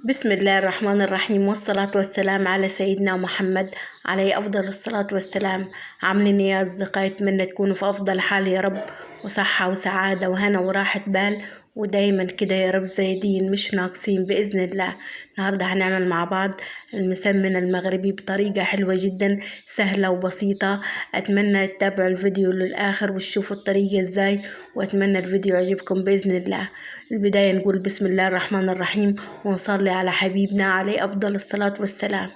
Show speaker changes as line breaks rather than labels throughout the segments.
بسم الله الرحمن الرحيم، والصلاة والسلام على سيدنا محمد عليه أفضل الصلاة والسلام. عاملين إيه يا أصدقائي؟ أتمنى تكونوا في أفضل حال يا رب، وصحة وسعادة وهنا وراحة بال، ودايما كده يا رب زايدين مش ناقصين بإذن الله. النهاردة هنعمل مع بعض المسمن المغربي بطريقة حلوة جدا، سهلة وبسيطة. أتمنى تتابعوا الفيديو للآخر وتشوفوا الطريقة إزاي، وأتمنى الفيديو يعجبكم بإذن الله. البداية نقول بسم الله الرحمن الرحيم، ونصلي على حبيبنا عليه أفضل الصلاة والسلام.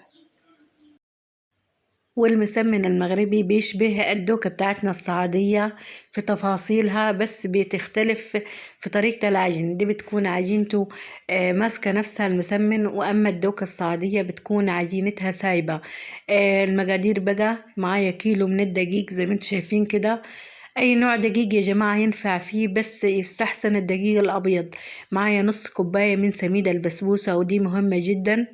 والمسمن المغربي بيشبه الدوكة بتاعتنا الصعيدية في تفاصيلها، بس بتختلف في طريقة العجن. دي بتكون عجينته ماسكة نفسها المسمن، وأما الدوكة الصعيدية بتكون عجينتها سايبة. المقادير بقى معايا كيلو من الدقيق زي ما انتم شايفين كده. اي نوع دقيق يا جماعة ينفع فيه، بس يستحسن الدقيق الابيض. معايا نص كوباية من سميد البسبوسة، ودي مهمة جدا.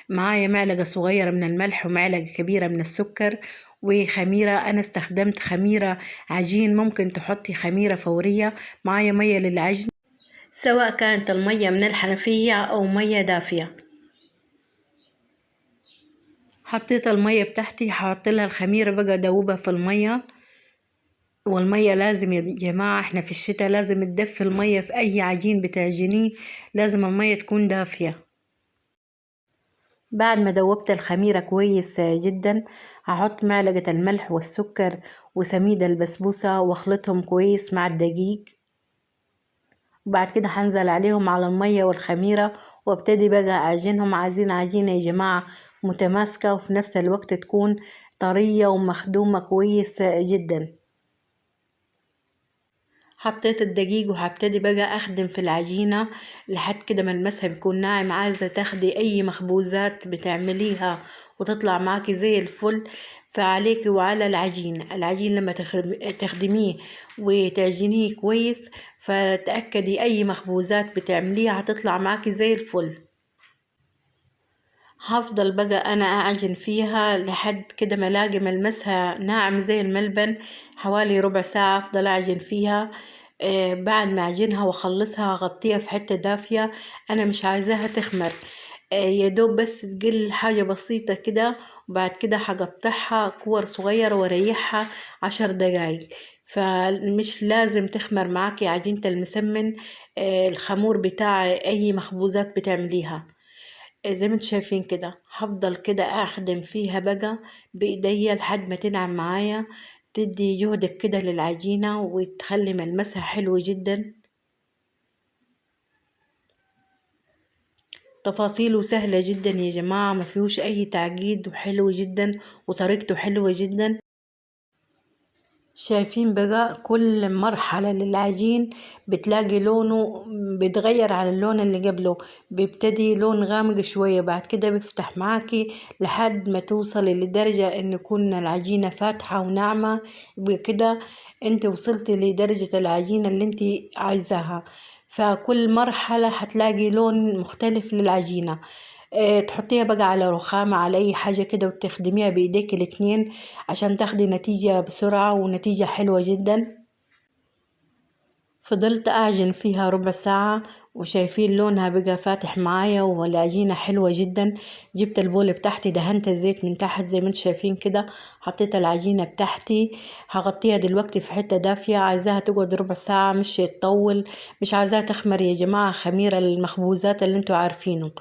معايا معلقة صغيرة من الملح ومعلقة كبيرة من السكر، وخميرة. أنا استخدمت خميرة عجين، ممكن تحطي خميرة فورية. معايا مية للعجن، سواء كانت المية من الحنفية أو مية دافية. حطيت المية بتاعتي، هحط لها الخميرة بقى دوبها في المية. والمية لازم يا جماعة، احنا في الشتاء لازم تدفي المية في أي عجين بتعجنيه، لازم المية تكون دافية. بعد ما دوبت الخميرة كويس جدا، هحط معلقة الملح والسكر وسميد البسبوسة واخلطهم كويس مع الدقيق. وبعد كده هنزل عليهم على المية والخميرة، وابتدي بقى اعجنهم. عايزين عجينة يا جماعة متماسكة، وفي نفس الوقت تكون طرية ومخدومة كويس جدا. حطيت الدقيق وهبتدي بقى اخدم في العجينة لحد كده ما المسها بيكون ناعم. عايزة تاخدي اي مخبوزات بتعمليها وتطلع معاكي زي الفل، فعليكي وعلى العجين لما تخدميه وتعجنيه كويس، فتأكدي اي مخبوزات بتعمليها هتطلع معاكي زي الفل. هفضل بقى انا اعجن فيها لحد كده ما الاقي ملمسها ناعم زي الملبن، حوالي ربع ساعة افضل اعجن فيها. بعد ما اعجنها واخلصها اغطيها في حتة دافية، انا مش عايزاها تخمر. يا دوب بس تقل حاجة بسيطة كده. وبعد كده هقطعها كور صغيرة واريحها 10 دقايق. فمش لازم تخمر معاكي عجينة المسمن، الخمور بتاع اي مخبوزات بتعمليها. زي ما انتم شايفين كده، هفضل كده اخدم فيها بقى بايديا لحد ما تنعم معايا. تدي جهدك كده للعجينة وتخلي ملمسها حلو جدا. تفاصيله سهلة جدا يا جماعة، ما فيهوش اي تعقيد، وحلو جدا وطريقته حلوة جدا. شايفين بقى كل مرحلة للعجين بتلاقي لونه بيتغير على اللون اللي قبله. بيبتدي لون غامق شوية، بعد كده بيفتح معاكي لحد ما توصلي لدرجة ان يكون العجينة فاتحة وناعمة. بكده انت وصلتي لدرجة العجينة اللي انت عايزاها. فكل مرحلة هتلاقي لون مختلف للعجينة. تحطيها بقى على رخامة، على أي حاجة كده، وتخدميها بإيديك الاتنين عشان تاخدي نتيجة بسرعة ونتيجة حلوة جدا. فضلت أعجن فيها ربع ساعة، وشايفين لونها بقى فاتح معايا والعجينة حلوة جدا. جبت البول بتاعتي، دهنت الزيت من تحت زي ما انتم شايفين كده. حطيت العجينة بتاعتي، هغطيها دلوقتي في حتة دافية. عايزاها تقعد ربع ساعة، مش تطول، مش عايزاها تخمر يا جماعة. خميرة المخبوزات اللي انتوا عارفينه.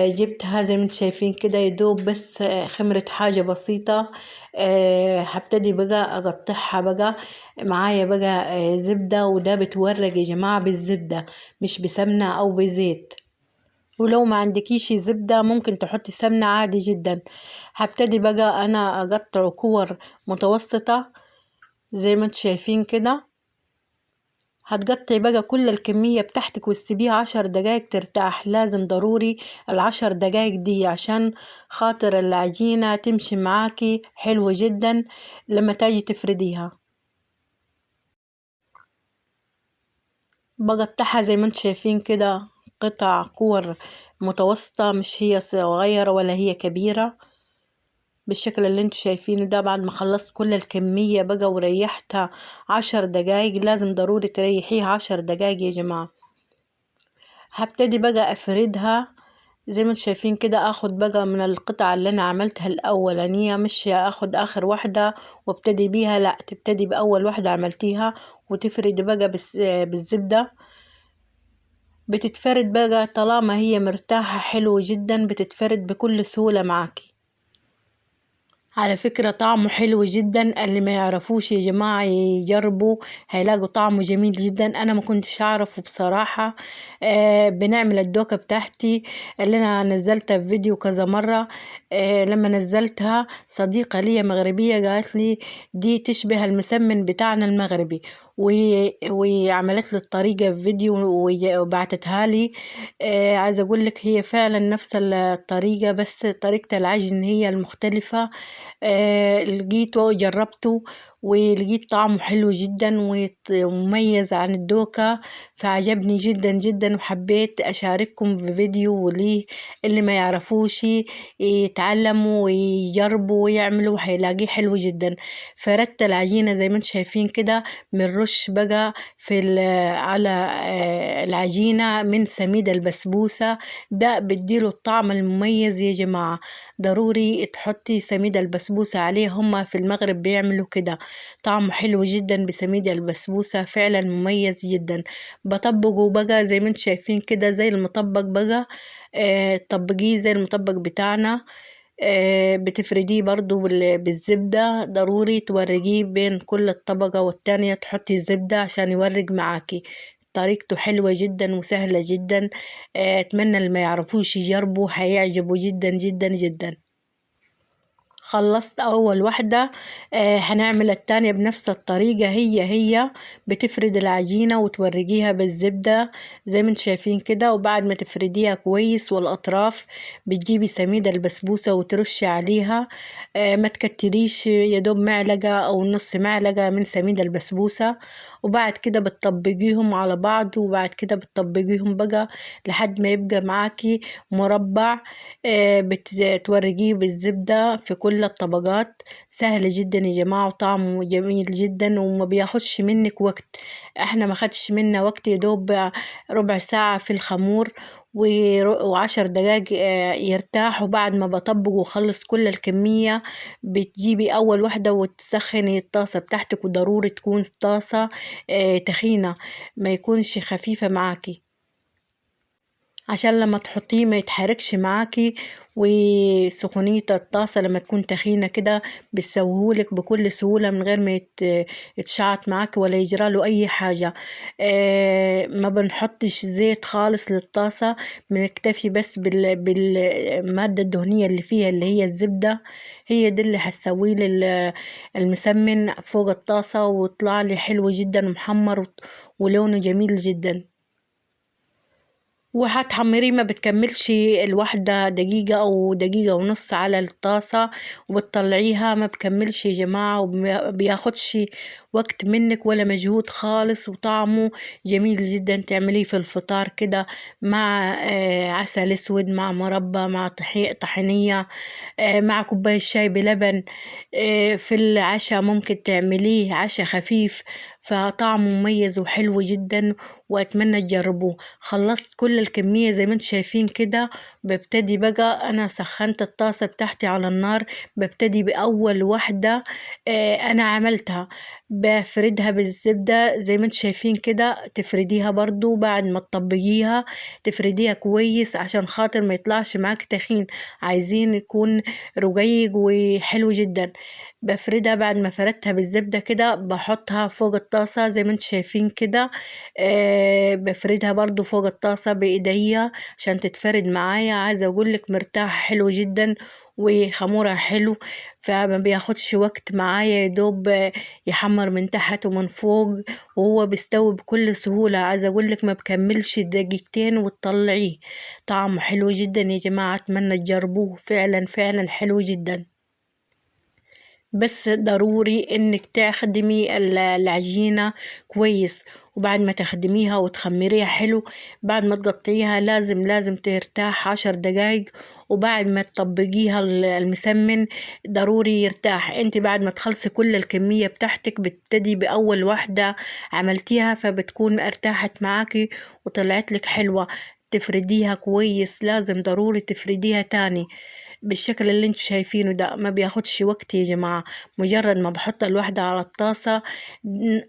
جبتها زي ما انتم شايفين كده، يدوب بس خمرت حاجة بسيطة. هبتدي بقى اقطعها بقى. معايا بقى زبدة، وده بتورق يا جماعة بالزبدة، مش بسمنة او بزيت. ولو ما عندكيش زبدة ممكن تحطي سمنة عادي جدا. هبتدي بقى انا اقطع كور متوسطة زي ما انتم شايفين كده. هتقطعي بقى كل الكمية بتاعتك وتسيبيها 10 دقايق ترتاح. لازم ضروري ال10 دقايق دي عشان خاطر العجينة تمشي معاكي حلوة جدا لما تاجي تفرديها. بقطعها زي ما انتم شايفين كده، قطع كور متوسطة، مش هي صغيرة ولا هي كبيرة، بالشكل اللي انتوا شايفينه ده. بعد ما خلصت كل الكمية بقى وريحتها 10 دقايق، لازم ضروري تريحيها 10 دقايق يا جماعة. هبتدي بقى افردها زي ما انتم شايفين كده. اخد بقى من القطعة اللي انا عملتها الاولانية، مش اخد اخر واحدة وابتدي بيها، لا، تبتدي باول واحدة عملتيها وتفردي بقى بالزبدة. بتتفرد بقى طالما هي مرتاحة حلو جدا، بتتفرد بكل سهولة معاكي. على فكرة طعمه حلو جدا، اللي ما يعرفوش يا جماعة يجربوا، هيلاقوا طعمه جميل جدا. انا ما كنتش اعرفه بصراحة. بنعمل الدوكة بتاعتي اللي انا نزلتها في فيديو كذا مرة. لما نزلتها صديقة لي مغربية قالت لي دي تشبه المسمن بتاعنا المغربي، وعملت لي الطريقة في فيديو وبعتتها لي. عايزة اقول لك هي فعلا نفس الطريقة، بس طريقة العجن هي المختلفة. لقيته وجربته ولقيت طعمه حلو جدا ومميز عن الدوكة، فعجبني جدا جدا وحبيت أشارككم في فيديو وليه اللي ما يعرفوش يتعلموا ويجربوا ويعملوا، هيلاقيه حلو جدا. فردت العجينة زي ما انتم شايفين كده، بنرش بقى على العجينة من سميد البسبوسة. ده بديله الطعم المميز يا جماعة. ضروري تحطي سميد البسبوسة عليه، هما في المغرب بيعملوا كده، طعمه حلو جدا بسميد البسبوسة، فعلا مميز جدا. بطبقه بقى زي ما انتم شايفين كده زي المطبق بقى. طبقيه زي المطبق بتاعنا. بتفرديه برضو بالزبدة، ضروري تورجيه بين كل الطبقة والتانية، تحطي الزبدة عشان يورج معاكي. طريقته حلوة جدا وسهلة جدا. اتمنى اللي ما يعرفوش يجربوا، هيعجبوا جدا جدا جدا. خلصت اول واحدة. هنعمل التانية بنفس الطريقة، هي بتفرد العجينة وتورجيها بالزبدة زي ما انتم شايفين كده. وبعد ما تفرديها كويس والاطراف، بتجيبي سميد البسبوسة وترشي عليها. ما تكتريش، يدوب معلقة او نص معلقة من سميد البسبوسة. وبعد كده بتطبقيهم على بعض، وبعد كده بتطبقيهم بقى لحد ما يبقى معاكي مربع. بتورجيه بالزبدة في كل الطبقات. سهل جدا يا جماعة وطعمه جميل جدا وما بياخدش منك وقت. احنا ما خدش منا وقت، يدوب ربع ساعة في الخمور وعشر دقايق يرتاح. وبعد ما بطبق وخلص كل الكمية، بتجيبي أول واحدة وتسخني الطاسة بتاعتك، وضروري تكون طاسة تخينة، ما يكونش خفيفة معاكي، عشان لما تحطيه ما يتحركش معاكي. وسخونية الطاسة لما تكون تخينة كده بتسويهولك بكل سهولة من غير ما يتشعط معاكي ولا يجراله أي حاجة. ما بنحطش زيت خالص للطاسة، بنكتفي بس بالمادة الدهنية اللي فيها اللي هي الزبدة. هي دي اللي هتسوي لي المسمن فوق الطاسة، وطلع لي حلو جدا ومحمر ولونه جميل جدا. وهتحمريه ما بتكملش الواحدة دقيقة أو دقيقة ونص على الطاسة، وبتطلعيها ما بكملش يا جماعة، وبياخدش وقت منك ولا مجهود خالص، وطعمه جميل جدا. تعمليه في الفطار كده مع عسل اسود، مع مربى، مع طحينية، مع كوباية شاي بلبن. في العشاء ممكن تعمليه عشاء خفيف، فطعمه مميز وحلو جدا، وأتمنى تجربوه. خلصت كل الكمية زي ما انتم شايفين كده. ببتدي بقى، أنا سخنت الطاسة بتاعتي على النار، ببتدي بأول واحدة أنا عملتها، بفردها بالزبدة زي ما انتم شايفين كده. تفرديها برضو بعد ما تطبقيها، تفرديها كويس عشان خاطر ما يطلعش معاك تخين، عايزين يكون رقيق وحلو جدا. بفردها بعد ما فردتها بالزبدة كده، بحطها فوق الطاسة زي ما انتم شايفين كده. بفردها برضو فوق الطاسة بإيديا عشان تتفرد معايا. عايزة أقولك مرتاح حلو جدا وخمورها حلو، فما بياخدش وقت معايا، يدوب يحمر من تحت ومن فوق، وهو بيستوي بكل سهولة. عايزة أقولك ما بكملش دقيقتين وتطلعيه. طعمه حلو جدا يا جماعة، أتمنى تجربوه، فعلا فعلا حلو جدا. بس ضروري انك تخدمي العجينة كويس. وبعد ما تخدميها وتخمريها حلو، بعد ما تقطعيها لازم ترتاح 10 دقايق. وبعد ما تطبقيها المسمن ضروري يرتاح. انت بعد ما تخلصي كل الكمية بتاعتك، بتبتدي بأول واحدة عملتيها، فبتكون ارتاحت معاكي وطلعت لك حلوة. تفرديها كويس، لازم ضروري تفرديها تاني بالشكل اللي انتوا شايفينه ده. ما بياخدش وقت يا جماعة، مجرد ما بحط الوحدة على الطاسة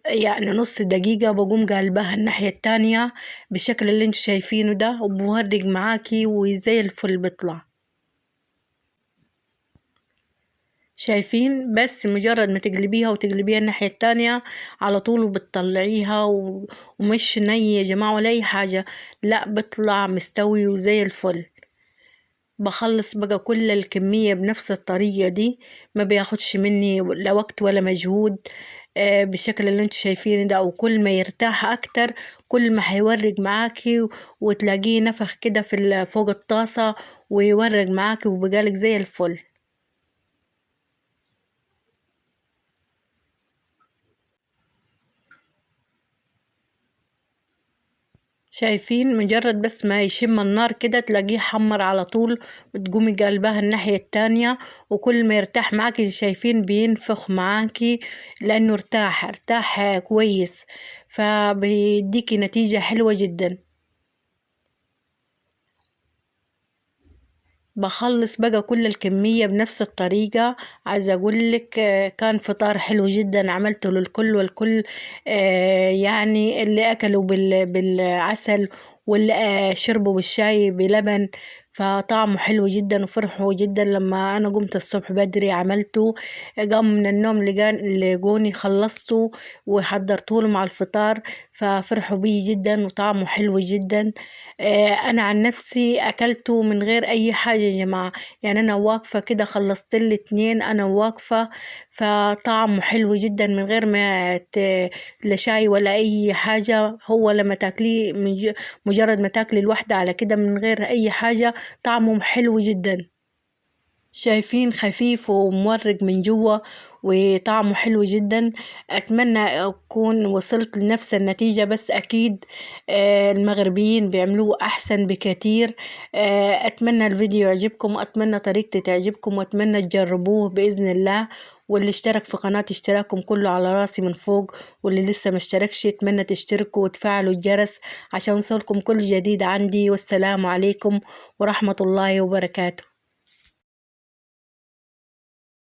يعني نص دقيقة بقوم قلبها الناحية التانية بالشكل اللي انتوا شايفينه ده، وبورق معاكي وزي الفل بيطلع. شايفين؟ بس مجرد ما تقلبيها وتقلبيها الناحية التانية على طول وبتطلعيها ومش ني يا جماعة ولا أي حاجة، لا بطلع مستوي وزي الفل. بخلص بقى كل الكمية بنفس الطريقة دي، ما بياخدش مني لا وقت ولا مجهود. بالشكل اللي انتوا شايفينه ده، وكل ما يرتاح اكتر كل ما هيورق معاكي وتلاقيه نفخ كده في فوق الطاسة ويورق معاكي وبقالك زي الفل. شايفين؟ مجرد بس ما يشم النار كده تلاقيه حمر على طول، وتقومي قلبها الناحية التانية، وكل ما يرتاح معاكي شايفين بينفخ معاكي لأنه ارتاح كويس، فبيديكي نتيجة حلوة جدا. بخلص بقى كل الكمية بنفس الطريقة. عايزة أقولك كان فطار حلو جدا عملته للكل، والكل يعني اللي أكلوا بالعسل، واللي شربوا بالشاي بلبن، فطعمه حلو جدا وفرحوا جدا. لما أنا قمت الصبح بدري عملته، قام من النوم لقوني خلصته وحضرته مع الفطار، ففرحوا بيه جدا وطعمه حلو جدا. أنا عن نفسي أكلته من غير أي حاجة يا جماعة، يعني أنا واقفة كده خلصت الاتنين أنا واقفة، فطعمه حلو جدا من غير ما لا شاي ولا أي حاجة. هو لما تاكليه مجرد ما تاكلي الوحدة على كده من غير أي حاجة طعمه حلو جدا. شايفين؟ خفيف ومورق من جوا وطعمه حلو جدا. أتمنى أكون وصلت لنفس النتيجة، بس أكيد المغربيين بيعملوه أحسن بكتير. أتمنى الفيديو يعجبكم، وأتمنى طريقتي تعجبكم، وأتمنى تجربوه بإذن الله. واللي اشترك في قناتي اشتراككم كله على راسي من فوق، واللي لسه ما اشتركش أتمنى تشتركوا وتفعلوا الجرس عشان يوصلكم كل جديد عندي. والسلام عليكم ورحمة الله وبركاته.